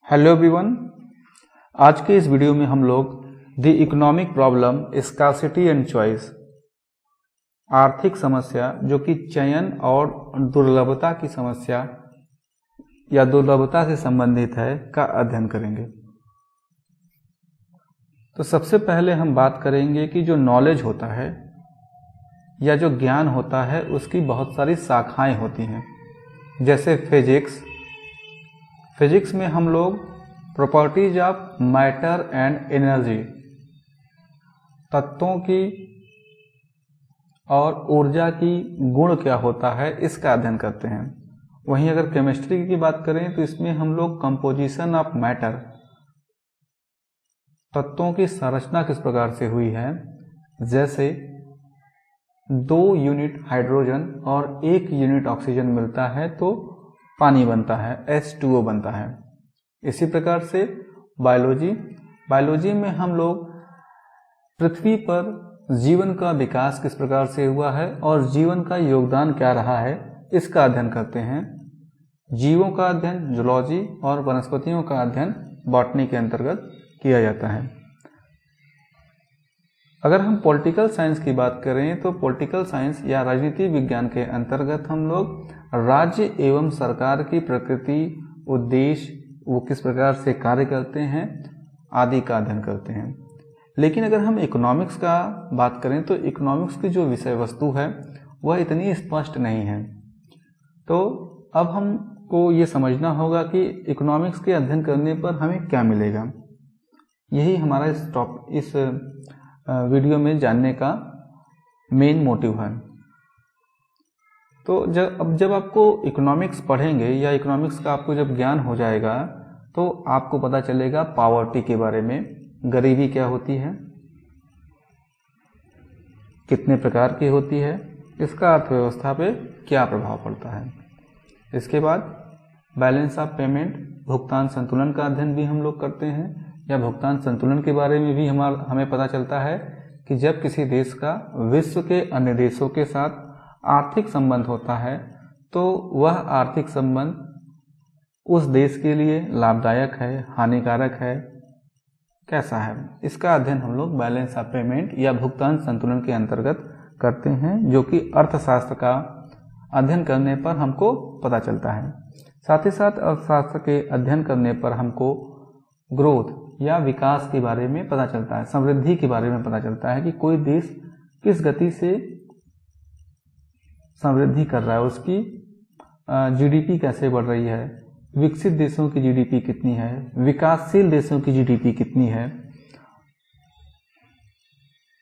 Hello everyone. आज के इस वीडियो में हम लोग the economic problem scarcity and choice, आर्थिक समस्या जो कि चयन और दुर्लभता की समस्या या दुर्लभता से संबंधित है का अध्ययन करेंगे। तो सबसे पहले हम बात करेंगे कि जो नॉलेज होता है या जो ज्ञान होता है उसकी बहुत सारी शाखाएं होती हैं। जैसे फिजिक्स में हम लोग properties of matter and energy, तत्वों की और ऊर्जा की गुण क्या होता है इसका अध्ययन करते हैं। वहीं अगर केमिस्ट्री की बात करें तो इसमें हम लोग कंपोजिशन ऑफ मैटर, तत्वों की संरचना किस प्रकार से हुई है, जैसे 2 यूनिट हाइड्रोजन और 1 यूनिट ऑक्सीजन मिलता है तो पानी बनता है, H2O बनता है। इसी प्रकार से बायोलॉजी में हम लोग पृथ्वी पर जीवन का विकास किस प्रकार से हुआ है और जीवन का योगदान क्या रहा है इसका अध्ययन करते हैं। जीवों का अध्ययन जूलॉजी और वनस्पतियों का अध्ययन बॉटनी के अंतर्गत किया जाता है। अगर हम पॉलिटिकल साइंस की बात करें तो पॉलिटिकल साइंस या राजनीति विज्ञान के अंतर्गत हम लोग राज्य एवं सरकार की प्रकृति, उद्देश्य, वो किस प्रकार से कार्य करते हैं आदि का अध्ययन करते हैं। लेकिन अगर हम इकोनॉमिक्स का बात करें तो इकोनॉमिक्स की जो विषय वस्तु है वह इतनी स्पष्ट नहीं है। तो अब हमको ये समझना होगा कि इकोनॉमिक्स के अध्ययन करने पर हमें क्या मिलेगा। यही हमारा इस वीडियो में जानने का मेन मोटिव है। तो जब आपको इकोनॉमिक्स पढ़ेंगे या इकोनॉमिक्स का आपको जब ज्ञान हो जाएगा तो आपको पता चलेगा पॉवर्टी के बारे में, गरीबी क्या होती है, कितने प्रकार की होती है, इसका अर्थव्यवस्था पे क्या प्रभाव पड़ता है। इसके बाद बैलेंस ऑफ पेमेंट, भुगतान संतुलन का अध्ययन भी हम लोग करते हैं, या भुगतान संतुलन के बारे में भी हमें पता चलता है कि जब किसी देश का विश्व के अन्य देशों के साथ आर्थिक संबंध होता है तो वह आर्थिक संबंध उस देश के लिए लाभदायक है, हानिकारक है, कैसा है, इसका अध्ययन हम लोग बैलेंस ऑफ पेमेंट या भुगतान संतुलन के अंतर्गत करते हैं, जो कि अर्थशास्त्र का अध्ययन करने पर हमको पता चलता है। साथ ही साथ अर्थशास्त्र के अध्ययन करने पर हमको ग्रोथ या विकास के बारे में पता चलता है, समृद्धि के बारे में पता चलता है कि कोई देश किस गति से समृद्धि कर रहा है, उसकी जीडीपी कैसे बढ़ रही है, विकसित देशों की जीडीपी कितनी है, विकासशील देशों की जीडीपी कितनी है।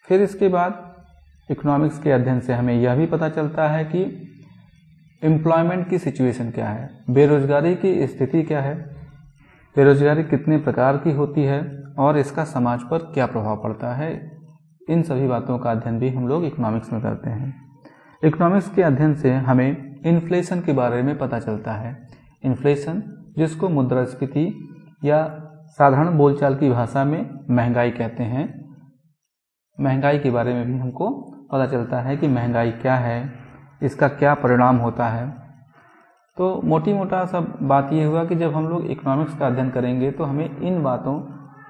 फिर इसके बाद इकोनॉमिक्स के अध्ययन से हमें यह भी पता चलता है कि एम्प्लॉयमेंट की सिचुएशन क्या है, बेरोजगारी की स्थिति क्या है, बेरोजगारी कितने प्रकार की होती है और इसका समाज पर क्या प्रभाव पड़ता है। इन सभी बातों का अध्ययन भी हम लोग इकोनॉमिक्स में करते हैं। इकोनॉमिक्स के अध्ययन से हमें इन्फ्लेशन के बारे में पता चलता है। इन्फ्लेशन, जिसको मुद्रास्फीति या साधारण बोलचाल की भाषा में महंगाई कहते हैं, महंगाई के बारे में भी हमको पता चलता है कि महंगाई क्या है, इसका क्या परिणाम होता है। तो मोटी मोटा सब बात ये हुआ कि जब हम लोग इकोनॉमिक्स का अध्ययन करेंगे तो हमें इन बातों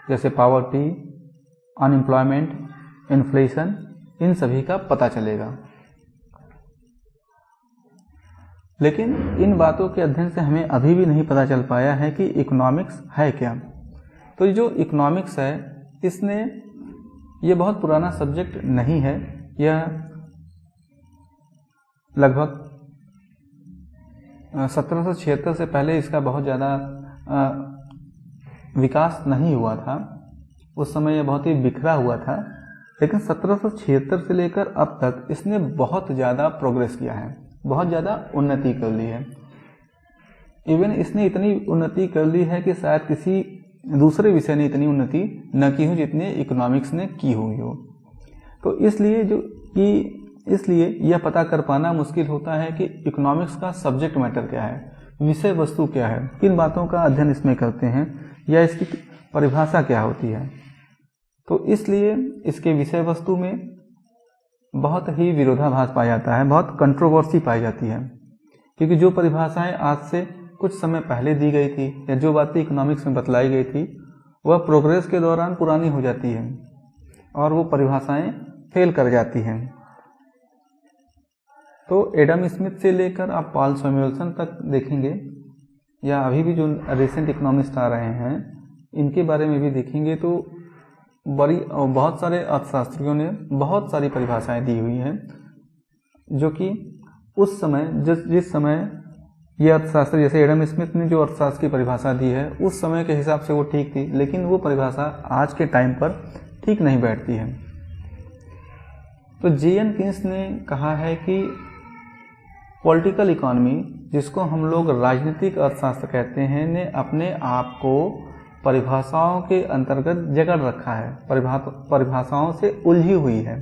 जैसे पॉवर्टी, अनएम्प्लॉयमेंट, इन्फ्लेशन, इन सभी का पता चलेगा। लेकिन इन बातों के अध्ययन से हमें अभी भी नहीं पता चल पाया है कि इकोनॉमिक्स है क्या। तो जो इकोनॉमिक्स है इसने ये बहुत पुराना सब्जेक्ट नहीं है, यह लगभग 1776 से पहले इसका बहुत ज़्यादा विकास नहीं हुआ था। उस समय यह बहुत ही बिखरा हुआ था, लेकिन 1776 से लेकर अब तक इसने बहुत ज़्यादा प्रोग्रेस किया है, बहुत ज़्यादा उन्नति कर ली है। इवन इसने इतनी उन्नति कर ली है कि शायद किसी दूसरे विषय ने इतनी उन्नति न की हो जितने इकोनॉमिक्स ने की हुई हो। तो इसलिए यह पता कर पाना मुश्किल होता है कि इकोनॉमिक्स का सब्जेक्ट मैटर क्या है, विषय वस्तु क्या है, किन बातों का अध्ययन इसमें करते हैं या इसकी परिभाषा क्या होती है। तो इसलिए इसके विषय वस्तु में बहुत ही विरोधाभास पाया जाता है, बहुत कंट्रोवर्सी पाई जाती है, क्योंकि जो परिभाषाएं आज से कुछ समय पहले दी गई थी या जो बातें इकोनॉमिक्स में बतलाई गई थी वह प्रोग्रेस के दौरान पुरानी हो जाती है और वो परिभाषाएं फेल कर जाती हैं। तो एडम स्मिथ से लेकर आप पॉल सैमुएल्सन तक देखेंगे या अभी भी जो रिसेंट इकोनॉमिस्ट आ रहे हैं इनके बारे में भी देखेंगे तो बहुत सारे अर्थशास्त्रियों ने बहुत सारी परिभाषाएं दी हुई हैं जो कि उस समय जिस समय ये अर्थशास्त्र, जैसे एडम स्मिथ ने जो अर्थशास्त्र की परिभाषा दी है उस समय के हिसाब से वो ठीक थी, लेकिन वो परिभाषा आज के टाइम पर ठीक नहीं बैठती है। तो जे.एन. कीन्स ने कहा है कि पॉलिटिकल इकोनॉमी, जिसको हम लोग राजनीतिक अर्थशास्त्र कहते हैं, ने अपने आप को परिभाषाओं के अंतर्गत जकड़ रखा है, परिभाषाओं से उलझी हुई है।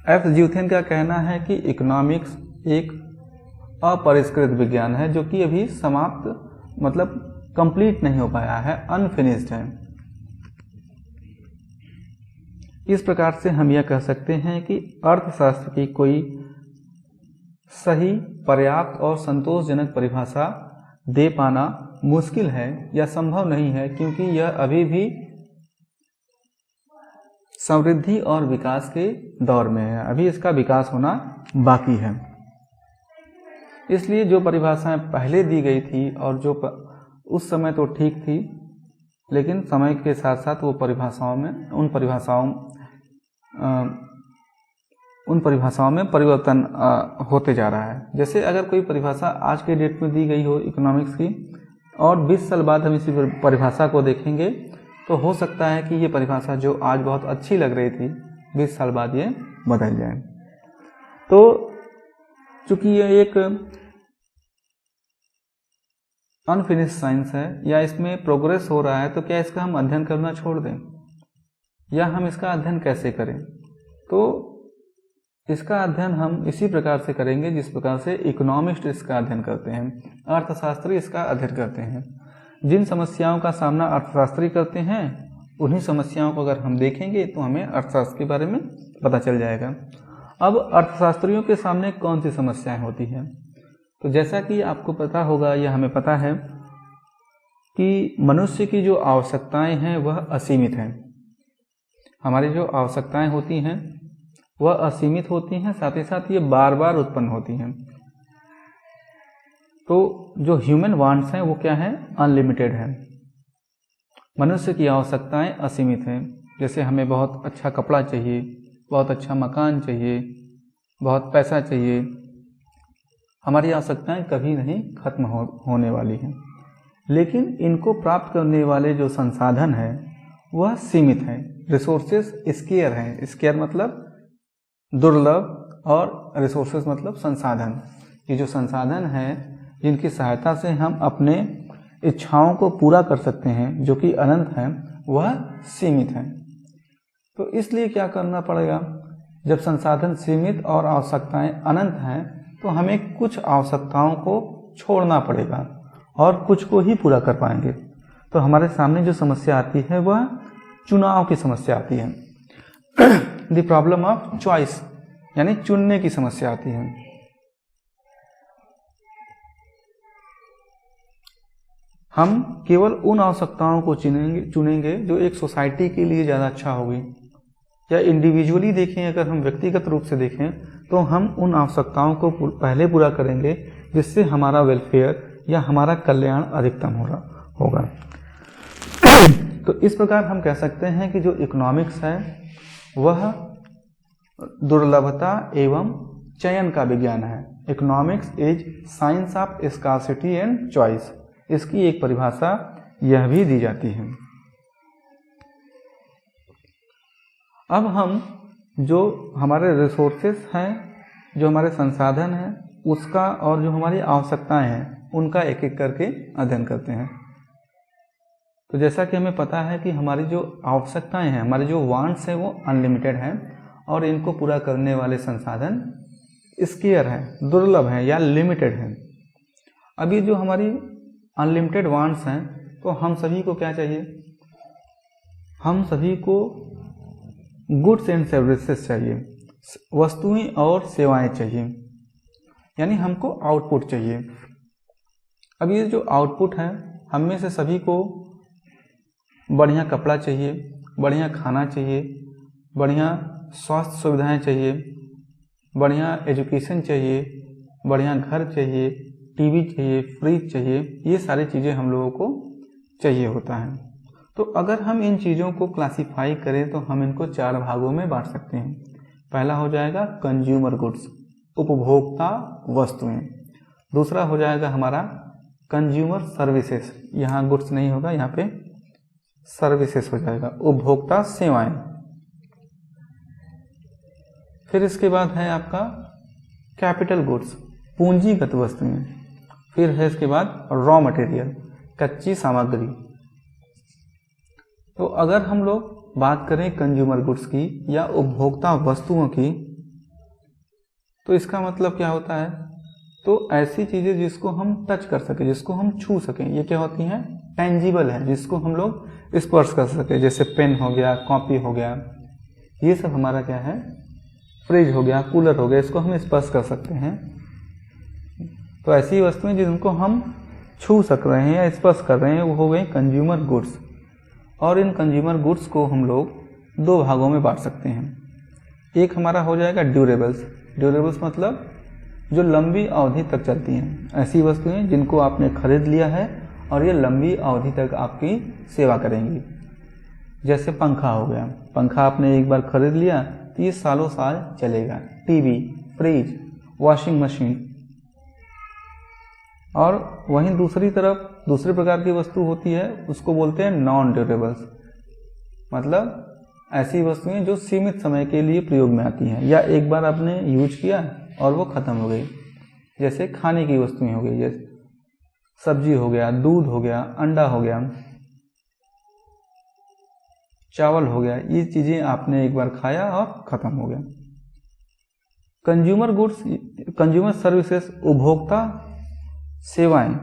एफ. ज्यूथेन का कहना है कि इकोनॉमिक्स एक अपरिष्कृत विज्ञान है जो कि अभी समाप्त मतलब कंप्लीट नहीं हो पाया है, अनफिनिश्ड है। इस प्रकार से हम यह कह सकते हैं कि अर्थशास्त्र की कोई सही, पर्याप्त और संतोषजनक परिभाषा दे पाना मुश्किल है या संभव नहीं है, क्योंकि यह अभी भी समृद्धि और विकास के दौर में है, अभी इसका विकास होना बाकी है। इसलिए जो परिभाषाएं पहले दी गई थी और जो उस समय तो ठीक थी, लेकिन समय के साथ साथ वो उन परिभाषाओं में परिवर्तन होते जा रहा है। जैसे अगर कोई परिभाषा आज के डेट में दी गई हो इकोनॉमिक्स की और 20 साल बाद हम इसी परिभाषा को देखेंगे तो हो सकता है कि ये परिभाषा जो आज बहुत अच्छी लग रही थी 20 साल बाद ये बदल जाए। तो चूंकि ये एक अनफिनिश्ड साइंस है या इसमें प्रोग्रेस हो रहा है, तो क्या इसका हम अध्ययन करना छोड़ दें या हम इसका अध्ययन कैसे करें? तो इसका अध्ययन हम इसी प्रकार से करेंगे जिस प्रकार से इकोनॉमिस्ट इसका अध्ययन करते हैं, अर्थशास्त्री इसका अध्ययन करते हैं। जिन समस्याओं का सामना अर्थशास्त्री करते हैं उन्हीं समस्याओं को अगर हम देखेंगे तो हमें अर्थशास्त्र के बारे में पता चल जाएगा। अब अर्थशास्त्रियों के सामने कौन सी समस्याएं होती हैं? तो जैसा कि आपको पता होगा या हमें पता है कि मनुष्य की जो आवश्यकताएं हैं वह असीमित हैं। हमारी जो आवश्यकताएं होती हैं वह असीमित होती हैं, साथ ही साथ ये बार बार उत्पन्न होती हैं। तो जो ह्यूमन वांट्स हैं वो क्या है? अनलिमिटेड है। मनुष्य की आवश्यकताएं असीमित हैं। जैसे हमें बहुत अच्छा कपड़ा चाहिए, बहुत अच्छा मकान चाहिए, बहुत पैसा चाहिए। हमारी आवश्यकताएं कभी नहीं खत्म होने वाली हैं, लेकिन इनको प्राप्त करने वाले जो संसाधन हैं वह सीमित हैं। रिसोर्सेस स्केयर हैं। स्केयर मतलब दुर्लभ और रिसोर्सेस मतलब संसाधन। ये जो संसाधन हैं जिनकी सहायता से हम अपने इच्छाओं को पूरा कर सकते हैं, जो कि अनंत हैं, वह सीमित हैं। तो इसलिए क्या करना पड़ेगा? जब संसाधन सीमित और आवश्यकताएं अनंत हैं तो हमें कुछ आवश्यकताओं को छोड़ना पड़ेगा और कुछ को ही पूरा कर पाएंगे। तो हमारे सामने जो समस्या आती है वह चुनाव की समस्या आती है। द प्रॉब्लम ऑफ चॉइस, यानी चुनने की समस्या आती है। हम केवल उन आवश्यकताओं को चुनेंगे जो एक सोसाइटी के लिए ज़्यादा अच्छा होगी, या इंडिविजुअली देखें, अगर हम व्यक्तिगत रूप से देखें तो हम उन आवश्यकताओं को पहले पूरा करेंगे जिससे हमारा वेलफेयर या हमारा कल्याण अधिकतम होगा। तो इस प्रकार हम कह सकते हैं कि जो इकोनॉमिक्स है वह दुर्लभता एवं चयन का विज्ञान है। Economics is science of scarcity and choice. इसकी एक परिभाषा यह भी दी जाती है। अब हम जो हमारे रिसोर्सेस हैं, जो हमारे संसाधन हैं, उसका और जो हमारी आवश्यकताएं हैं उनका एक एक करके अध्ययन करते हैं। तो जैसा कि हमें पता है कि हमारी जो आवश्यकताएं हैं, हमारे जो वांट्स हैं वो अनलिमिटेड हैं और इनको पूरा करने वाले संसाधन स्केयर हैं, दुर्लभ हैं या लिमिटेड हैं। अभी जो हमारी अनलिमिटेड वांट्स हैं तो हम सभी को क्या चाहिए? हम सभी को गुड्स एंड सर्विसेज चाहिए, वस्तुएं और सेवाएं चाहिए, यानी हमको आउटपुट चाहिए। अब ये जो आउटपुट है, हम में से सभी को बढ़िया कपड़ा चाहिए, बढ़िया खाना चाहिए, बढ़िया स्वास्थ्य सुविधाएं चाहिए, बढ़िया एजुकेशन चाहिए, बढ़िया घर चाहिए, टीवी चाहिए, फ्रिज चाहिए, ये सारी चीज़ें हम लोगों को चाहिए होता है। तो अगर हम इन चीज़ों को क्लासिफाई करें तो हम इनको 4 भागों में बांट सकते हैं। पहला हो जाएगा कंज्यूमर गुड्स, उपभोक्ता वस्तुएं। दूसरा हो जाएगा हमारा कंज्यूमर सर्विसेज, यहाँ गुड्स नहीं होगा, यहाँ पे सर्विसेज हो जाएगा, उपभोक्ता सेवाएं। फिर इसके बाद है आपका कैपिटल गुड्स, पूंजीगत वस्तुएं। फिर है इसके बाद रॉ मटेरियल, कच्ची सामग्री। तो अगर हम लोग बात करें कंज्यूमर गुड्स की या उपभोक्ता वस्तुओं की, तो इसका मतलब क्या होता है? तो ऐसी चीजें जिसको हम टच कर सके, जिसको हम छू सकें, ये क्या होती हैं? टेंजिबल है, जिसको हम लोग स्पर्श कर सके, जैसे पेन हो गया, कॉपी हो गया, ये सब हमारा क्या है? फ्रिज हो गया, कूलर हो गया, इसको हम स्पर्श कर सकते हैं। तो ऐसी वस्तुएं जिनको हम छू सक रहे हैं या स्पर्श कर रहे हैं, वो हो गई कंज्यूमर गुड्स। और इन कंज्यूमर गुड्स को हम लोग 2 भागों में बांट सकते हैं। एक हमारा हो जाएगा ड्यूरेबल्स। ड्यूरेबल्स मतलब जो लंबी अवधि तक चलती हैं, ऐसी वस्तुएं जिनको आपने खरीद लिया है और ये लंबी अवधि तक आपकी सेवा करेंगी। जैसे पंखा हो गया, पंखा आपने एक बार खरीद लिया तो ये सालों साल चलेगा। TV, fridge, washing machine. और वहीं दूसरी तरफ दूसरे प्रकार की वस्तु होती है, उसको बोलते हैं नॉन ड्यूरेबल्स, मतलब ऐसी वस्तुएं जो सीमित समय के लिए प्रयोग में आती हैं या एक बार आपने यूज किया और वो खत्म हो गई। जैसे खाने की वस्तुएं हो गई, जैसे सब्जी हो गया, दूध हो गया, अंडा हो गया, चावल हो गया, ये चीजें आपने एक बार खाया और खत्म हो गया। कंज्यूमर गुड्स, कंज्यूमर सर्विसेज, उपभोक्ता सेवाएं।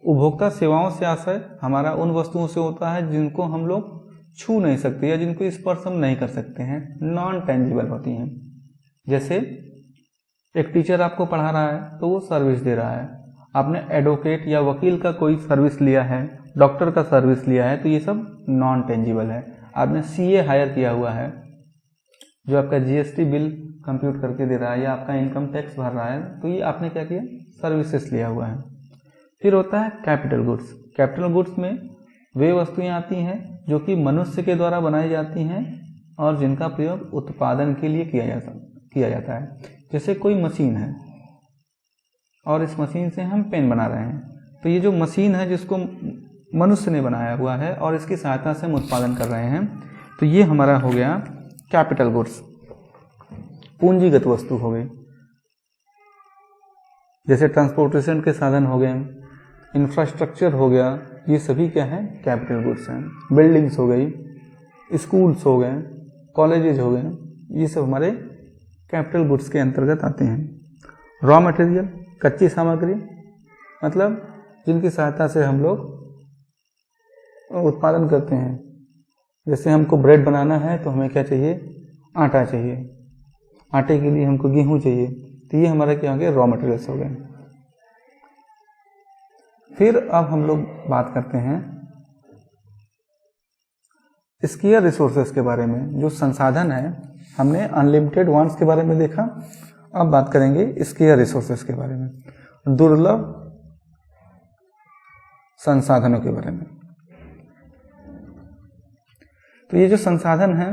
उपभोक्ता सेवाओं से आशय हमारा उन वस्तुओं से होता है जिनको हम लोग छू नहीं सकते या जिनको स्पर्श हम नहीं कर सकते हैं, नॉन टेंजिबल होती हैं। जैसे एक टीचर आपको पढ़ा रहा है तो वो सर्विस दे रहा है, आपने एडवोकेट या वकील का कोई सर्विस लिया है, डॉक्टर का सर्विस लिया है, तो ये सब नॉन टेंजिबल है। आपने सीए हायर किया हुआ है जो आपका जीएसटी बिल कंप्यूट करके दे रहा है या आपका इनकम टैक्स भर रहा है, तो ये आपने क्या किया? सर्विसेज लिया हुआ है। फिर होता है कैपिटल गुड्स। कैपिटल गुड्स में वे वस्तुएं आती हैं जो कि मनुष्य के द्वारा बनाई जाती हैं और जिनका प्रयोग उत्पादन के लिए किया जाता है। जैसे कोई मशीन है और इस मशीन से हम पेन बना रहे हैं, तो ये जो मशीन है जिसको मनुष्य ने बनाया हुआ है और इसकी सहायता से हम उत्पादन कर रहे हैं, तो ये हमारा हो गया कैपिटल गुड्स, पूंजीगत वस्तु हो गई। जैसे ट्रांसपोर्टेशन के साधन हो गए, इंफ्रास्ट्रक्चर हो गया, ये सभी क्या है? कैपिटल गुड्स हैं। बिल्डिंग्स हो गई, स्कूल्स हो गए, कॉलेजेज हो गए, ये सब हमारे कैपिटल गुड्स के अंतर्गत आते हैं। रॉ मटेरियल, कच्ची सामग्री, मतलब जिनकी सहायता से हम लोग उत्पादन करते हैं। जैसे हमको ब्रेड बनाना है तो हमें क्या चाहिए? आटा चाहिए, आटे के लिए हमको गेहूं चाहिए, तो ये हमारा क्या हो गया? रॉ मटेरियल्स हो गए। फिर अब हम लोग बात करते हैं स्केयर रिसोर्सेस के बारे में। जो संसाधन है, हमने अनलिमिटेड वांट्स के बारे में देखा, अब बात करेंगे स्केयर रिसोर्सेस के बारे में, दुर्लभ संसाधनों के बारे में। तो ये जो संसाधन हैं,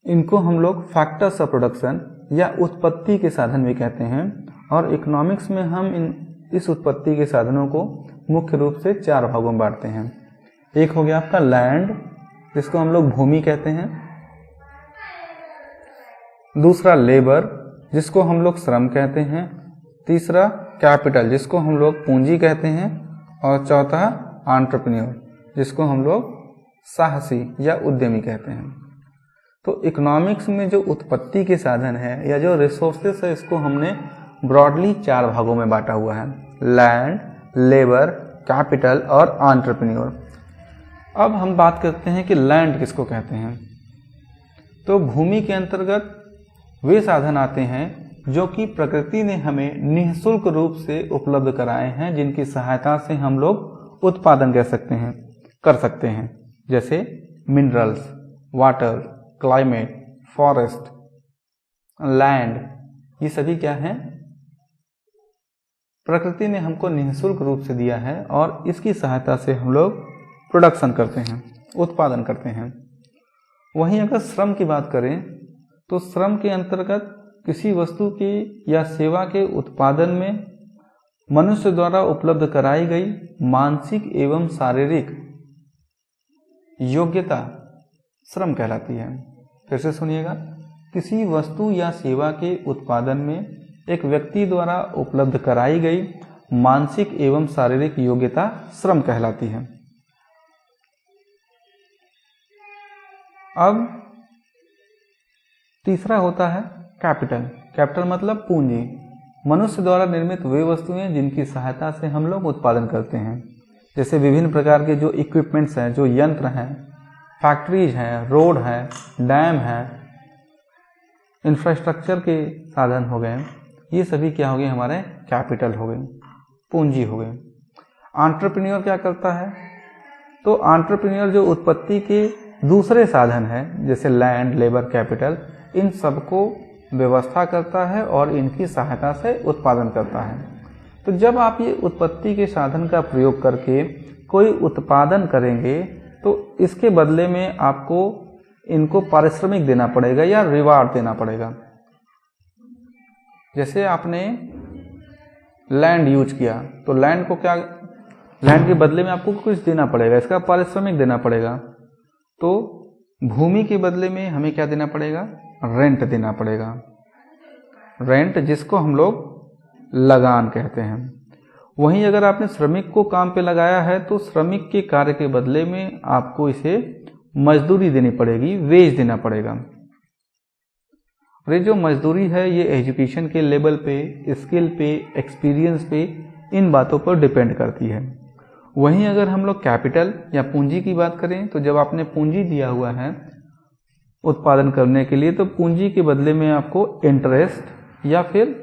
इनको हम लोग फैक्टर्स ऑफ प्रोडक्शन या उत्पत्ति के साधन भी कहते हैं। और इकोनॉमिक्स में हम इस उत्पत्ति के साधनों को मुख्य रूप से 4 भागों में बांटते हैं। एक हो गया आपका लैंड, जिसको हम लोग भूमि कहते हैं। दूसरा लेबर, जिसको हम लोग श्रम कहते हैं। तीसरा कैपिटल, जिसको हम लोग पूंजी कहते हैं। और चौथा एंटरप्रेन्योर, जिसको हम लोग साहसी या उद्यमी कहते हैं। तो इकोनॉमिक्स में जो उत्पत्ति के साधन है या जो रिसोर्सेस है, इसको हमने ब्रॉडली 4 भागों में बांटा हुआ है, लैंड, लेबर, कैपिटल और एंटरप्रेन्योर। अब हम बात करते हैं कि लैंड किसको कहते हैं। तो भूमि के अंतर्गत वे साधन आते हैं जो कि प्रकृति ने हमें निःशुल्क रूप से उपलब्ध कराए हैं, जिनकी सहायता से हम लोग उत्पादन कर सकते हैं, जैसे minerals, water, climate, forest, land, ये सभी क्या हैं, प्रकृति ने हमको निःशुल्क रूप से दिया है और इसकी सहायता से हम लोग प्रोडक्शन करते हैं, उत्पादन करते हैं। वहीं अगर श्रम की बात करें तो श्रम के अंतर्गत किसी वस्तु की या सेवा के उत्पादन में मनुष्य द्वारा उपलब्ध कराई गई मानसिक एवं शारीरिक योग्यता श्रम कहलाती है। फिर से सुनिएगा, किसी वस्तु या सेवा के उत्पादन में एक व्यक्ति द्वारा उपलब्ध कराई गई मानसिक एवं शारीरिक योग्यता श्रम कहलाती है। अब तीसरा होता है कैपिटल। कैपिटल मतलब पूंजी। मनुष्य द्वारा निर्मित वे वस्तुएं जिनकी सहायता से हम लोग उत्पादन करते हैं, जैसे विभिन्न प्रकार के जो इक्विपमेंट्स हैं, जो यंत्र हैं, फैक्ट्रीज हैं, रोड है, डैम है, इंफ्रास्ट्रक्चर के साधन हो गए, ये सभी क्या हो गए, हमारे कैपिटल हो गए, पूंजी हो गए। एंटरप्रेन्योर क्या करता है, तो एंटरप्रेन्योर जो उत्पत्ति के दूसरे साधन है, जैसे लैंड, लेबर, कैपिटल, इन सबको व्यवस्था करता है और इनकी सहायता से उत्पादन करता है। तो जब आप ये उत्पत्ति के साधन का प्रयोग करके कोई उत्पादन करेंगे तो इसके बदले में आपको इनको पारिश्रमिक देना पड़ेगा या रिवार्ड देना पड़ेगा। जैसे आपने लैंड यूज किया तो लैंड के बदले में आपको कुछ देना पड़ेगा, इसका पारिश्रमिक देना पड़ेगा। तो भूमि के बदले में हमें क्या देना पड़ेगा, रेंट देना पड़ेगा। रेंट जिसको हम लोग लगान कहते हैं। वहीं अगर आपने श्रमिक को काम पे लगाया है तो श्रमिक के कार्य के बदले में आपको इसे मजदूरी देनी पड़ेगी, वेज देना पड़ेगा। और ये जो मजदूरी है ये एजुकेशन के लेवल पे, स्किल पे, एक्सपीरियंस पे, इन बातों पर डिपेंड करती है। वहीं अगर हम लोग कैपिटल या पूंजी की बात करें तो जब आपने पूंजी दिया हुआ है उत्पादन करने के लिए तो पूंजी के बदले में आपको इंटरेस्ट या फिर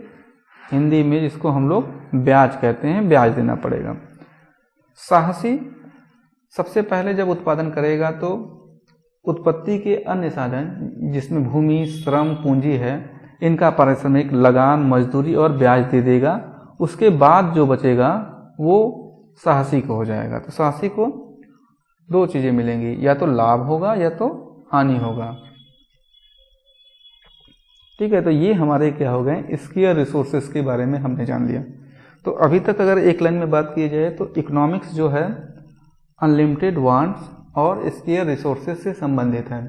हिंदी में जिसको हम लोग ब्याज कहते हैं, ब्याज देना पड़ेगा। साहसी सबसे पहले जब उत्पादन करेगा तो उत्पत्ति के अन्य साधन जिसमें भूमि, श्रम, पूंजी है, इनका पारिश्रमिक, लगान, मजदूरी और ब्याज दे देगा। उसके बाद जो बचेगा वो साहसी को हो जाएगा। तो साहसी को दो चीजें मिलेंगी, या तो लाभ होगा या तो हानि होगा। ठीक है, तो ये हमारे क्या हो गए, स्केयर रिसोर्सेस के बारे में हमने जान लिया। तो अभी तक अगर एक लाइन में बात की जाए तो इकोनॉमिक्स जो है अनलिमिटेड वांट्स और स्केयर रिसोर्सेस से संबंधित है।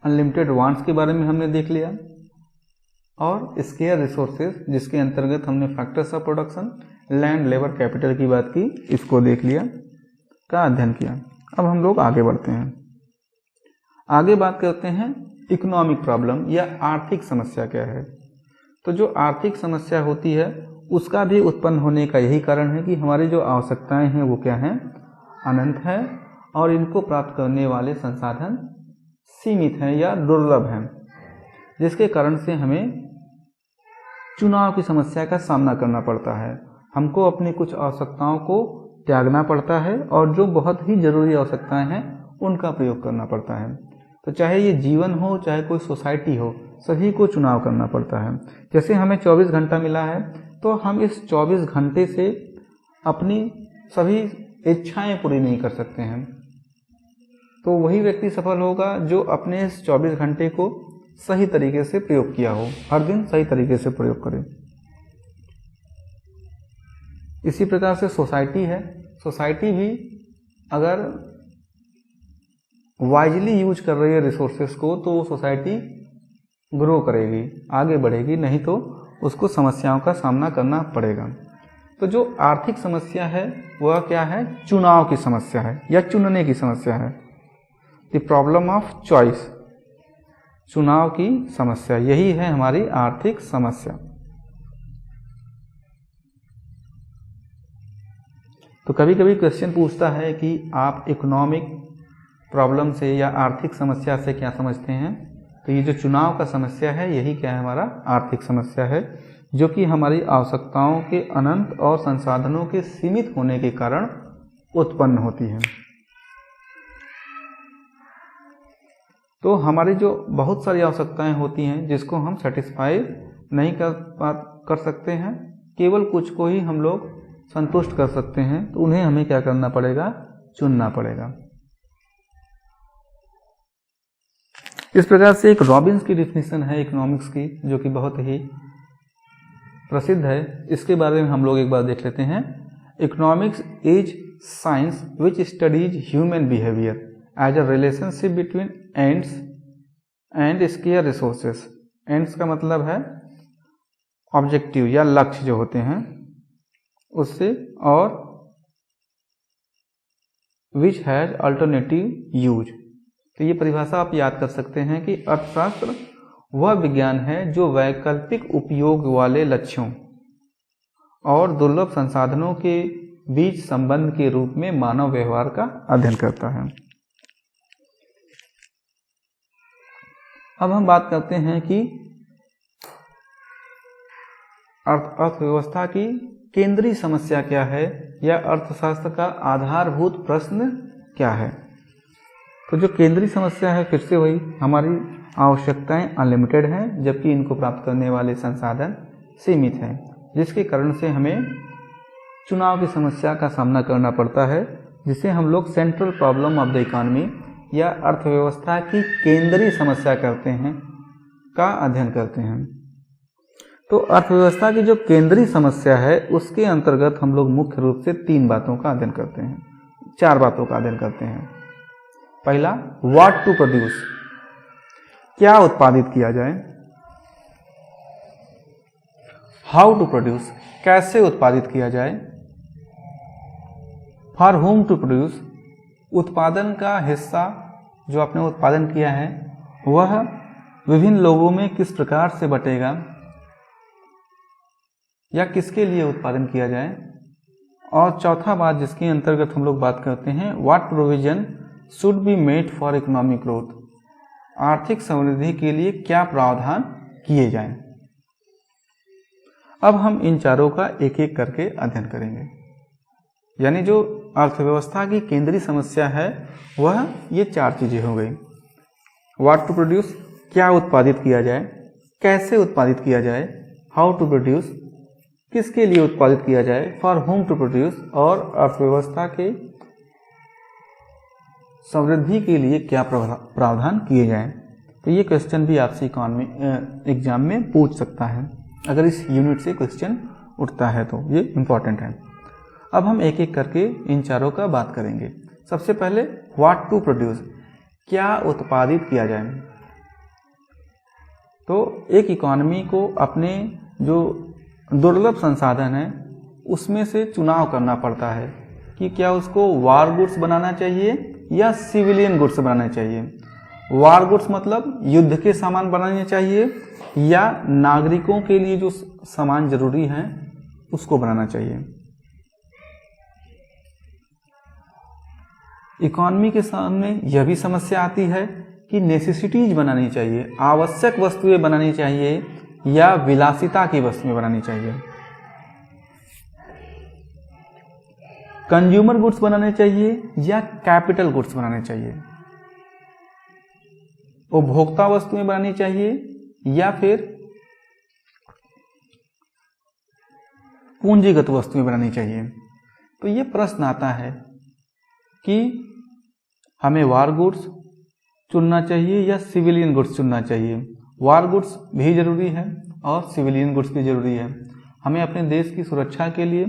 अनलिमिटेड वांट्स के बारे में हमने देख लिया और स्केयर रिसोर्सेस जिसके अंतर्गत हमने factors of production, land, labour, capital की बात की, इसको देख लिया, का अध्ययन किया। अब हम लोग आगे बढ़ते हैं। आगे बात करते हैं इकोनॉमिक प्रॉब्लम या आर्थिक समस्या क्या है। तो जो आर्थिक समस्या होती है उसका भी उत्पन्न होने का यही कारण है कि हमारी जो आवश्यकताएं हैं वो क्या हैं, अनंत है और इनको प्राप्त करने वाले संसाधन सीमित हैं या दुर्लभ हैं, जिसके कारण से हमें चुनाव की समस्या का सामना करना पड़ता है। हमको अपनी कुछ आवश्यकताओं को त्यागना पड़ता है और जो बहुत ही जरूरी आवश्यकताएं हैं उनका प्रयोग करना पड़ता है। तो चाहे ये जीवन हो, चाहे कोई सोसाइटी हो, सभी को चुनाव करना पड़ता है। जैसे हमें 24 घंटा मिला है तो हम इस 24 घंटे से अपनी सभी इच्छाएं पूरी नहीं कर सकते हैं। तो वही व्यक्ति सफल होगा जो अपने इस 24 घंटे को सही तरीके से प्रयोग किया हो, हर दिन सही तरीके से प्रयोग करे। इसी प्रकार से सोसाइटी है, सोसाइटी भी अगर वाइजली यूज कर रही है रिसोर्सेस को तो वो सोसाइटी ग्रो करेगी, आगे बढ़ेगी, नहीं तो उसको समस्याओं का सामना करना पड़ेगा। तो जो आर्थिक समस्या है वह क्या है, चुनाव की समस्या है या चुनने की समस्या है। द प्रॉब्लम ऑफ चॉइस, चुनाव की समस्या, यही है हमारी आर्थिक समस्या। तो कभी कभी क्वेश्चन पूछता है कि आप इकोनॉमिक प्रॉब्लम से या आर्थिक समस्या से क्या समझते हैं। तो ये जो चुनाव का समस्या है यही क्या है, हमारा आर्थिक समस्या है। जो कि हमारी आवश्यकताओं के अनंत और संसाधनों के सीमित होने के कारण उत्पन्न होती है। तो हमारी जो बहुत सारी आवश्यकताएं होती हैं जिसको हम सेटिस्फाई नहीं कर सकते हैं, केवल कुछ को ही हम लोग संतुष्ट कर सकते हैं, तो उन्हें हमें क्या करना पड़ेगा, चुनना पड़ेगा। इस प्रकार से एक रॉबिन्स की डिफिनीशन है इकोनॉमिक्स की, जो कि बहुत ही प्रसिद्ध है। इसके बारे में हम लोग एक बार देख लेते हैं। Economics is science which studies human behaviour as a relationship between ends and scarce resources. Ends का मतलब है ऑब्जेक्टिव या लक्ष्य जो होते हैं उससे, और विच हैज अल्टरनेटिव यूज। तो ये परिभाषा आप याद कर सकते हैं कि अर्थशास्त्र वह विज्ञान है जो वैकल्पिक उपयोग वाले लक्ष्यों और दुर्लभ संसाधनों के बीच संबंध के रूप में मानव व्यवहार का अध्ययन करता है। अब हम बात करते हैं कि अर्थव्यवस्था की केंद्रीय समस्या क्या है, या अर्थशास्त्र का आधारभूत प्रश्न क्या है। तो जो केंद्रीय समस्या है, फिर से वही, हमारी आवश्यकताएं अनलिमिटेड हैं जबकि इनको प्राप्त करने वाले संसाधन सीमित हैं, जिसके कारण से हमें चुनाव की समस्या का सामना करना पड़ता है, जिसे हम लोग central problem of the economy या अर्थव्यवस्था की केंद्रीय समस्या करते हैं का अध्ययन करते हैं। तो अर्थव्यवस्था की जो केंद्रीय समस्या है उसके अंतर्गत हम लोग मुख्य रूप से 3 बातों का अध्ययन करते हैं, 4 बातों का अध्ययन करते हैं। पहला, व्हाट टू प्रोड्यूस, क्या उत्पादित किया जाए। हाउ टू प्रोड्यूस, कैसे उत्पादित किया जाए। फॉर होम टू प्रोड्यूस, उत्पादन का हिस्सा जो आपने उत्पादन किया है वह विभिन्न लोगों में किस प्रकार से बटेगा या किसके लिए उत्पादन किया जाए। और चौथा बात जिसके अंतर्गत हम लोग बात करते हैं, what provision should be made for economic growth, आर्थिक समृद्धि के लिए क्या प्रावधान किए जाएं। अब हम इन चारों का एक एक करके अध्ययन करेंगे। यानी जो अर्थव्यवस्था की केंद्रीय समस्या है वह ये 4 चीजें हो गई। व्हाट टू प्रोड्यूस, क्या उत्पादित किया जाए, कैसे उत्पादित किया जाए। हाउ टू प्रोड्यूस, किसके लिए उत्पादित किया जाए। फॉर होम टू प्रोड्यूस, और अर्थव्यवस्था के समृद्धि के लिए क्या प्रावधान किए जाएं। तो ये क्वेश्चन भी आपसे इकोनॉमी एग्जाम में पूछ सकता है, अगर इस यूनिट से क्वेश्चन उठता है तो ये इम्पॉर्टेंट है। अब हम एक एक करके इन चारों का बात करेंगे। सबसे पहले व्हाट टू प्रोड्यूस, क्या उत्पादित किया जाए। तो एक इकोनॉमी को अपने जो दुर्लभ संसाधन है उसमें से चुनाव करना पड़ता है कि क्या उसको वार गुड्स बनाना चाहिए या सिविलियन गुड्स बनाना चाहिए। वार गुड्स मतलब युद्ध के सामान बनाने चाहिए या नागरिकों के लिए जो सामान जरूरी है उसको बनाना चाहिए। इकोनॉमी के सामने यह भी समस्या आती है कि नेसेसिटीज बनानी चाहिए, आवश्यक वस्तुएं बनानी चाहिए या विलासिता की वस्तुएं बनानी चाहिए। कंज्यूमर गुड्स बनाने चाहिए या कैपिटल गुड्स बनाने चाहिए। उपभोक्ता वस्तुएं बनानी चाहिए या फिर पूंजीगत वस्तुएं बनानी चाहिए। तो ये प्रश्न आता है कि हमें वार गुड्स चुनना चाहिए या सिविलियन गुड्स चुनना चाहिए। वार गुड्स भी जरूरी है और सिविलियन गुड्स भी जरूरी है। हमें अपने देश की सुरक्षा के लिए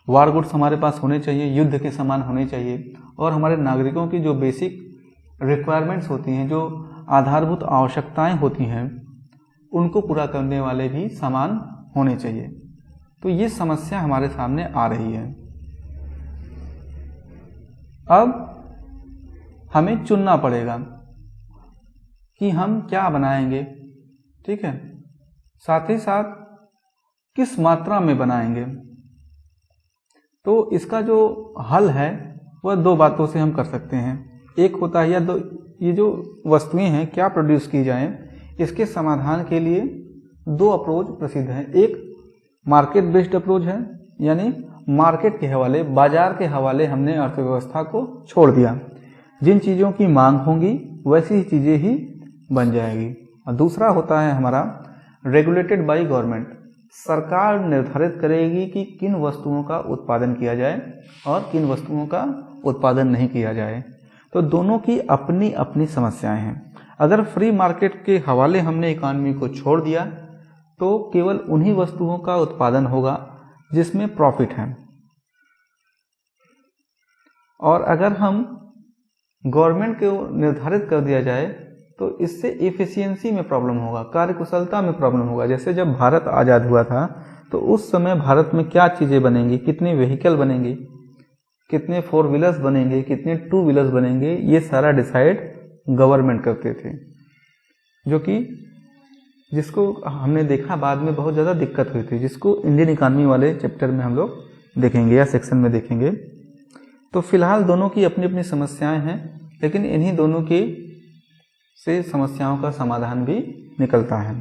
वार गुड्स हमारे पास होने चाहिए, युद्ध के सामान होने चाहिए, और हमारे नागरिकों की जो बेसिक रिक्वायरमेंट्स होती हैं, जो आधारभूत आवश्यकताएं होती हैं, उनको पूरा करने वाले भी सामान होने चाहिए। तो ये समस्या हमारे सामने आ रही है। अब हमें चुनना पड़ेगा कि हम क्या बनाएंगे, ठीक है, साथ ही साथ किस मात्रा में बनाएंगे। तो इसका जो हल है वह 2 बातों से हम कर सकते हैं। एक होता है ये जो वस्तुएं हैं क्या प्रोड्यूस की जाएं, इसके समाधान के लिए दो अप्रोच प्रसिद्ध हैं। एक मार्केट बेस्ड अप्रोच है, यानी मार्केट के हवाले, बाजार के हवाले हमने अर्थव्यवस्था को छोड़ दिया। जिन चीज़ों की मांग होंगी वैसी ही चीज़ें ही बन जाएगी। और दूसरा होता है हमारा रेगुलेटेड बाय गवर्नमेंट। सरकार निर्धारित करेगी कि किन वस्तुओं का उत्पादन किया जाए और किन वस्तुओं का उत्पादन नहीं किया जाए। तो दोनों की अपनी अपनी समस्याएं हैं। अगर फ्री मार्केट के हवाले हमने इकॉनमी को छोड़ दिया तो केवल उन्हीं वस्तुओं का उत्पादन होगा जिसमें प्रॉफिट है, और अगर हम गवर्नमेंट को निर्धारित कर दिया जाए तो इससे एफिशिएंसी में प्रॉब्लम होगा, कार्यकुशलता में प्रॉब्लम होगा। जैसे जब भारत आज़ाद हुआ था तो उस समय भारत में क्या चीज़ें बनेंगी, कितने व्हीकल बनेंगे, कितने 4 व्हीलर्स बनेंगे, कितने 2 व्हीलर्स बनेंगे, ये सारा डिसाइड गवर्नमेंट करते थे, जो कि जिसको हमने देखा बाद में बहुत ज़्यादा दिक्कत हुई थी, जिसको इंडियन इकॉनमी वाले चैप्टर में हम लोग देखेंगे या सेक्शन में देखेंगे। तो फिलहाल दोनों की अपनी अपनी समस्याएं हैं, लेकिन इन्हीं दोनों के से समस्याओं का समाधान भी निकलता है।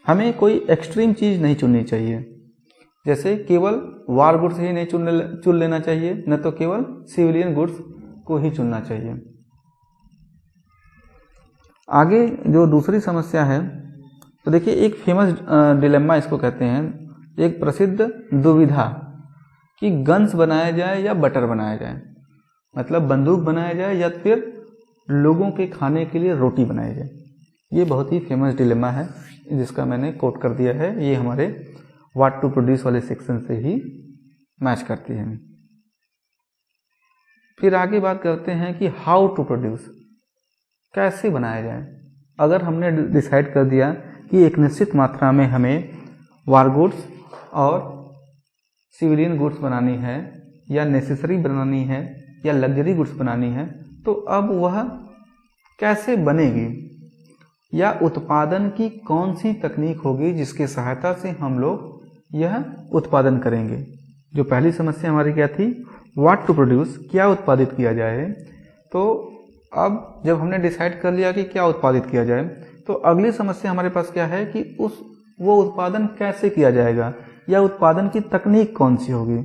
हमें कोई एक्सट्रीम चीज़ नहीं चुननी चाहिए, जैसे केवल वार गुड्स ही नहीं चुन लेना चाहिए, न तो केवल सिविलियन गुड्स को ही चुनना चाहिए। आगे जो दूसरी समस्या है, तो देखिए एक फेमस डिलेम्मा इसको कहते हैं, एक प्रसिद्ध दुविधा कि गन्स बनाया जाए या बटर बनाया जाए, मतलब बंदूक बनाया जाए या फिर लोगों के खाने के लिए रोटी बनाई जाए। ये बहुत ही फेमस डिलेम्मा है जिसका मैंने कोट कर दिया है। ये हमारे व्हाट टू प्रोड्यूस वाले सेक्शन से ही मैच करती है। फिर आगे बात करते हैं कि हाउ टू प्रोड्यूस, कैसे बनाया जाए। अगर हमने डिसाइड कर दिया कि एक निश्चित मात्रा में हमें वार गुड्स और सिविलियन गुड्स बनानी है, या नेसेसरी बनानी है, या लग्जरी गुड्स बनानी है, तो अब वह कैसे बनेगी, या उत्पादन की कौन सी तकनीक होगी जिसकी सहायता से हम लोग यह उत्पादन करेंगे। जो पहली समस्या हमारी क्या थी, व्हाट टू प्रोड्यूस, क्या उत्पादित किया जाए। तो अब जब हमने डिसाइड कर लिया कि क्या उत्पादित किया जाए, तो अगली समस्या हमारे पास क्या है कि वो उत्पादन कैसे किया जाएगा, या उत्पादन की तकनीक कौन सी होगी।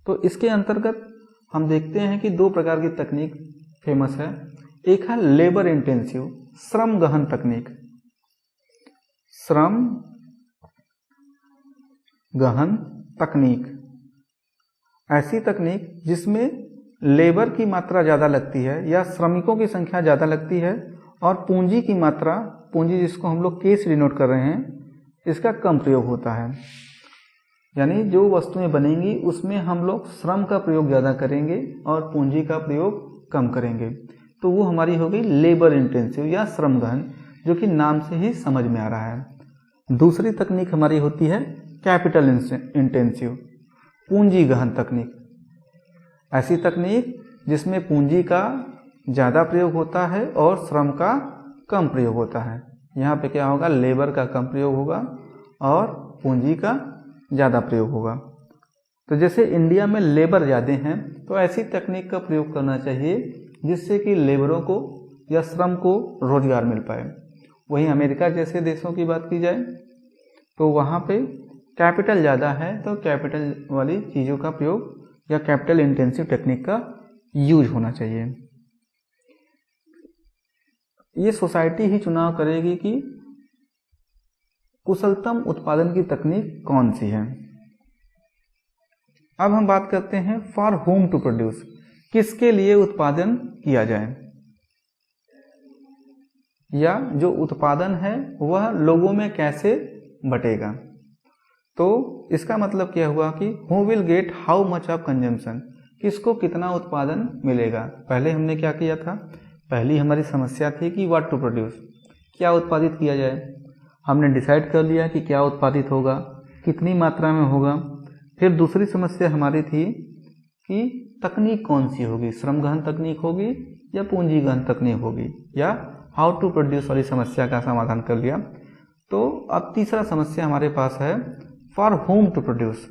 तो इसके अंतर्गत हम देखते हैं कि 2 प्रकार की तकनीक फेमस है। एक है लेबर इंटेंसिव, श्रम गहन तकनीक, श्रम गहन तकनीक, ऐसी तकनीक जिसमें लेबर की मात्रा ज़्यादा लगती है या श्रमिकों की संख्या ज़्यादा लगती है, और पूंजी की मात्रा, पूंजी जिसको हम लोग के से डिनोट कर रहे हैं, इसका कम प्रयोग होता है। यानी जो वस्तुएं बनेंगी उसमें हम लोग श्रम का प्रयोग ज़्यादा करेंगे और पूंजी का प्रयोग कम करेंगे। तो वो हमारी हो गई लेबर इंटेंसिव या श्रम गहन, जो कि नाम से ही समझ में आ रहा है। दूसरी तकनीक हमारी होती है कैपिटल इंटेंसिव, पूंजी गहन तकनीक। ऐसी तकनीक जिसमें पूंजी का ज़्यादा प्रयोग होता है और श्रम का कम प्रयोग होता है। यहाँ पे क्या होगा, लेबर का कम प्रयोग होगा और पूंजी का ज़्यादा प्रयोग होगा। तो जैसे इंडिया में लेबर ज़्यादा हैं, तो ऐसी तकनीक का प्रयोग करना चाहिए जिससे कि लेबरों को या श्रम को रोजगार मिल पाए। वहीं अमेरिका जैसे देशों की बात की जाए तो वहाँ पे कैपिटल ज़्यादा है, तो कैपिटल वाली चीज़ों का प्रयोग या कैपिटल इंटेंसिव टेक्निक का यूज होना चाहिए। ये सोसाइटी ही चुनाव करेगी कि कुशलतम उत्पादन की तकनीक कौन सी है। अब हम बात करते हैं फॉर होम टू प्रोड्यूस, किसके लिए उत्पादन किया जाए, या जो उत्पादन है वह लोगों में कैसे बटेगा। तो इसका मतलब क्या हुआ कि who will get how much of consumption, किसको कितना उत्पादन मिलेगा। पहले हमने क्या किया था, पहली हमारी समस्या थी कि व्हाट टू प्रोड्यूस, क्या उत्पादित किया जाए। हमने डिसाइड कर लिया कि क्या उत्पादित होगा, कितनी मात्रा में होगा। फिर दूसरी समस्या हमारी थी कि तकनीक कौन सी होगी, श्रम गहन तकनीक होगी या पूंजी गहन तकनीक होगी, या हाउ टू प्रोड्यूस वाली समस्या का समाधान कर लिया। तो अब तीसरा समस्या हमारे पास है for whom to produce.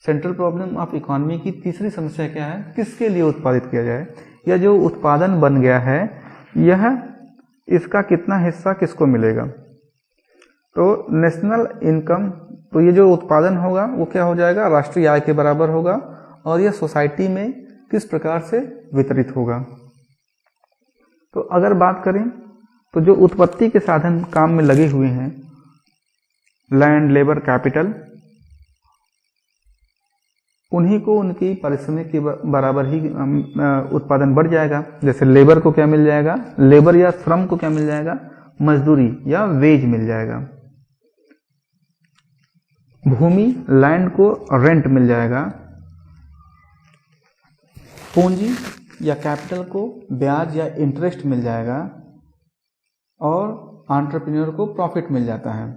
Central problem of economy की तीसरी समस्या क्या है, किसके लिए उत्पादित किया जाए, या जो उत्पादन बन गया है यह इसका कितना हिस्सा किसको मिलेगा। तो नेशनल इनकम, तो ये जो उत्पादन होगा वो क्या हो जाएगा, राष्ट्रीय आय के बराबर होगा, और यह सोसाइटी में किस प्रकार से वितरित होगा। तो अगर बात करें तो जो उत्पत्ति के साधन काम में लगे हुए हैं, लैंड, लेबर, कैपिटल, उन्हीं को उनकी परिश्रम के बराबर ही उत्पादन बढ़ जाएगा। जैसे लेबर को क्या मिल जाएगा, लेबर या श्रम को क्या मिल जाएगा, मजदूरी या वेज मिल जाएगा। भूमि, लैंड को रेंट मिल जाएगा। पूंजी या कैपिटल को ब्याज या इंटरेस्ट मिल जाएगा, और एंटरप्रेन्योर को प्रॉफिट मिल जाता है।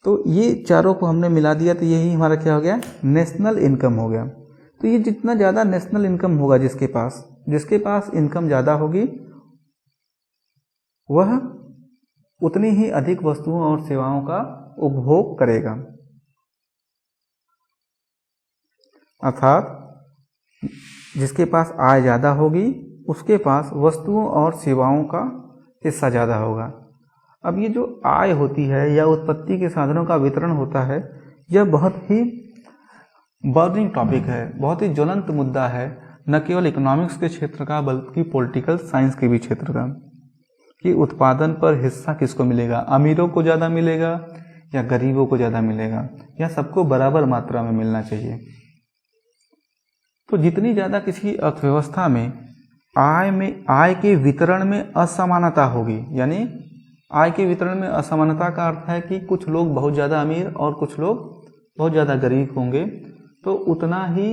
तो ये चारों को हमने मिला दिया तो यही हमारा क्या हो गया, नेशनल इनकम हो गया। तो ये जितना ज़्यादा नेशनल इनकम होगा, जिसके पास इनकम ज़्यादा होगी वह उतनी ही अधिक वस्तुओं और सेवाओं का उपभोग करेगा। अर्थात जिसके पास आय ज़्यादा होगी उसके पास वस्तुओं और सेवाओं का हिस्सा ज़्यादा होगा। अब ये जो आय होती है या उत्पत्ति के साधनों का वितरण होता है, यह बहुत ही बर्निंग टॉपिक है, बहुत ही ज्वलंत मुद्दा है, न केवल इकोनॉमिक्स के क्षेत्र का बल्कि पॉलिटिकल साइंस के भी क्षेत्र का, कि उत्पादन पर हिस्सा किसको मिलेगा, अमीरों को ज़्यादा मिलेगा या गरीबों को ज़्यादा मिलेगा, या सबको बराबर मात्रा में मिलना चाहिए। तो जितनी ज़्यादा किसी अर्थव्यवस्था में आय के वितरण में असमानता होगी, यानी आय के वितरण में असमानता का अर्थ है कि कुछ लोग बहुत ज़्यादा अमीर और कुछ लोग बहुत ज़्यादा गरीब होंगे, तो उतना ही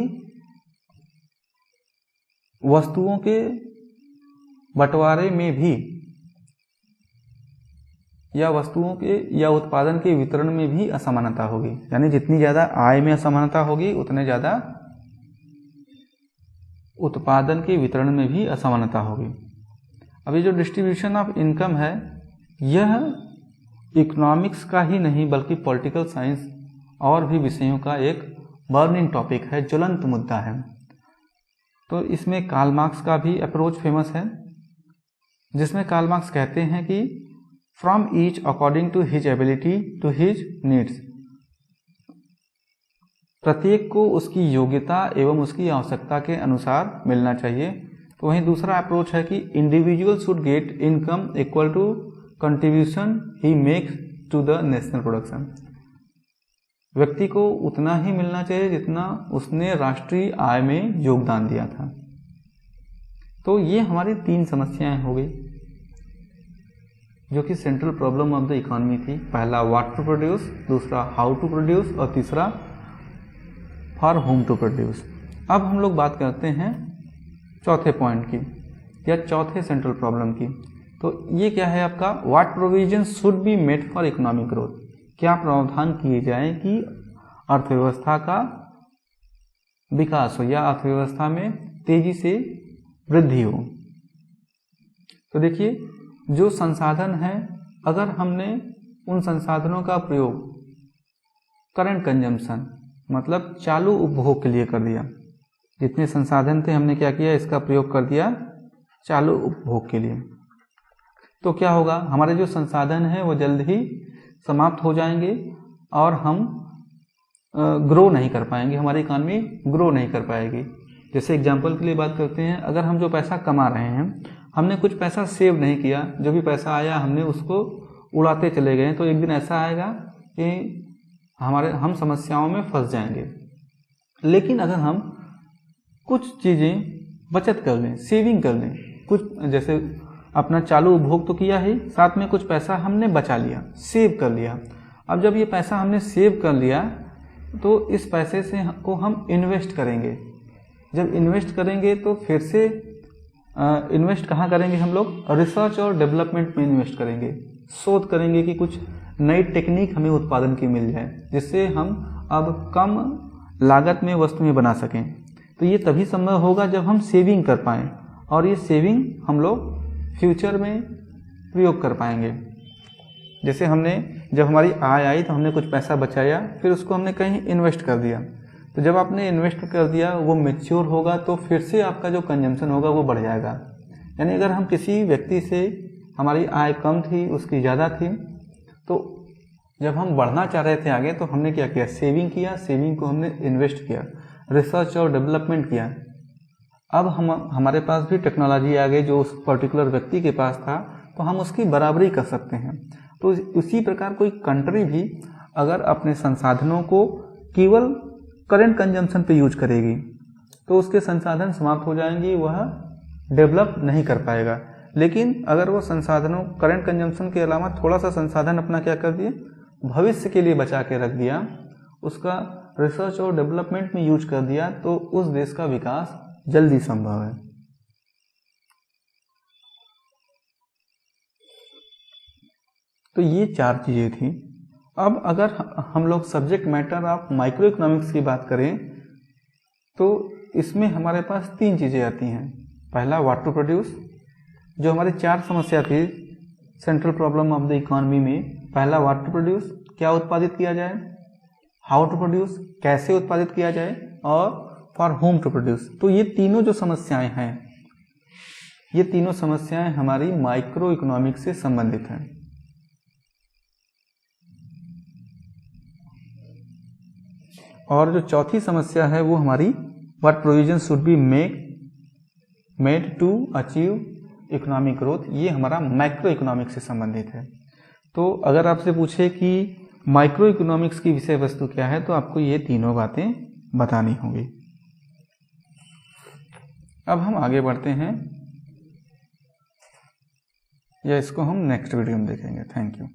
वस्तुओं के बंटवारे में भी या वस्तुओं के या उत्पादन के वितरण में भी असमानता होगी। यानी जितनी ज़्यादा आय में असमानता होगी उतने ज़्यादा उत्पादन के वितरण में भी असमानता होगी। अब ये जो डिस्ट्रीब्यूशन ऑफ इनकम है, यह इकोनॉमिक्स का ही नहीं बल्कि पॉलिटिकल साइंस और भी विषयों का एक बर्निंग टॉपिक है, ज्वलंत मुद्दा है। तो इसमें कार्ल मार्क्स का भी अप्रोच फेमस है, जिसमें कार्ल मार्क्स कहते हैं कि from each according to his ability to his needs, प्रत्येक को उसकी योग्यता एवं उसकी आवश्यकता के अनुसार मिलना चाहिए। तो वहीं दूसरा अप्रोच है कि individual should get income equal to contribution he makes to the national production, व्यक्ति को उतना ही मिलना चाहिए जितना उसने राष्ट्रीय आय में योगदान दिया था। तो ये हमारी 3 समस्याएं हो गई जो कि central problem of the economy थी। पहला व्हाट टू प्रोड्यूस, दूसरा हाउ टू प्रोड्यूस, और तीसरा फॉर होम टू प्रोड्यूस। अब हम लोग बात करते हैं चौथे पॉइंट की या चौथे सेंट्रल प्रॉब्लम की। तो ये क्या है आपका, what provision should be made for economic growth, क्या प्रावधान किए जाएं कि अर्थव्यवस्था का विकास हो या अर्थव्यवस्था में तेजी से वृद्धि हो। तो देखिए, जो संसाधन है, अगर हमने उन संसाधनों का प्रयोग करंट कंजम्पशन मतलब चालू उपभोग के लिए कर दिया, जितने संसाधन थे हमने क्या किया, इसका प्रयोग कर दिया चालू उपभोग के लिए, तो क्या होगा, हमारे जो संसाधन हैं वो जल्द ही समाप्त हो जाएंगे और हम ग्रो नहीं कर पाएंगे, हमारी इकॉनमी ग्रो नहीं कर पाएगी। जैसे एग्जांपल के लिए बात करते हैं, अगर हम जो पैसा कमा रहे हैं, हमने कुछ पैसा सेव नहीं किया, जो भी पैसा आया हमने उसको उड़ाते चले गए, तो एक दिन ऐसा आएगा कि हम समस्याओं में फंस जाएंगे। लेकिन अगर हम कुछ चीज़ें बचत कर लें, सेविंग कर लें, कुछ जैसे अपना चालू उपभोग तो किया ही, साथ में कुछ पैसा हमने बचा लिया, सेव कर लिया। अब जब ये पैसा हमने सेव कर लिया तो इस पैसे से को हम इन्वेस्ट करेंगे। जब इन्वेस्ट करेंगे तो फिर से इन्वेस्ट कहाँ करेंगे हम लोग, रिसर्च और डेवलपमेंट में इन्वेस्ट करेंगे, शोध करेंगे कि कुछ नई टेक्निक हमें उत्पादन की मिल जाए जिससे हम अब कम लागत में वस्तुएं बना सकें। तो ये तभी संभव होगा जब हम सेविंग कर पाएँ, और ये सेविंग हम लोग फ्यूचर में प्रयोग कर पाएंगे। जैसे हमने जब हमारी आय आई तो हमने कुछ पैसा बचाया, फिर उसको हमने कहीं इन्वेस्ट कर दिया, तो जब आपने इन्वेस्ट कर दिया वो मैच्योर होगा तो फिर से आपका जो कंजम्पशन होगा वो बढ़ जाएगा। यानी अगर हम किसी व्यक्ति से हमारी आय कम थी, उसकी ज़्यादा थी, तो जब हम बढ़ना चाह रहे थे आगे तो हमने क्या किया, सेविंग किया, सेविंग को हमने इन्वेस्ट किया, रिसर्च और डेवलपमेंट किया। अब हमारे पास भी टेक्नोलॉजी आ गई जो उस पर्टिकुलर व्यक्ति के पास था, तो हम उसकी बराबरी कर सकते हैं। तो उसी प्रकार कोई कंट्री भी अगर अपने संसाधनों को केवल करंट कंजम्पशन पे यूज करेगी तो उसके संसाधन समाप्त हो जाएंगे, वह डेवलप नहीं कर पाएगा। लेकिन अगर वो संसाधनों करंट कंजम्पशन के अलावा थोड़ा सा संसाधन अपना क्या कर दिए, भविष्य के लिए बचा के रख दिया, उसका रिसर्च और डेवलपमेंट में यूज कर दिया, तो उस देश का विकास जल्दी संभव है। तो ये 4 चीज़ें थी। अब अगर हम लोग subject matter of micro economics की बात करें तो इसमें हमारे पास 3 चीज़ें आती हैं। पहला व्हाट टू प्रोड्यूस, जो हमारी 4 समस्या थी central problem of the economy में। पहला व्हाट टू प्रोड्यूस, क्या उत्पादित किया जाए, हाउ टू प्रोड्यूस, कैसे उत्पादित किया जाए, और फॉर होम टू प्रोड्यूस। तो ये तीनों जो समस्याएं हैं, ये तीनों समस्याएं हमारी माइक्रो इकोनॉमिक्स से संबंधित हैं। और जो चौथी समस्या है वो हमारी what provision should be made to achieve economic growth, ये हमारा माइक्रो इकोनॉमिक्स से संबंधित है। तो अगर आपसे पूछे कि माइक्रो इकोनॉमिक्स की विषय वस्तु क्या है, तो आपको ये तीनों बातें बतानी होंगी। अब हम आगे बढ़ते हैं, या इसको हम नेक्स्ट वीडियो में देखेंगे। Thank you.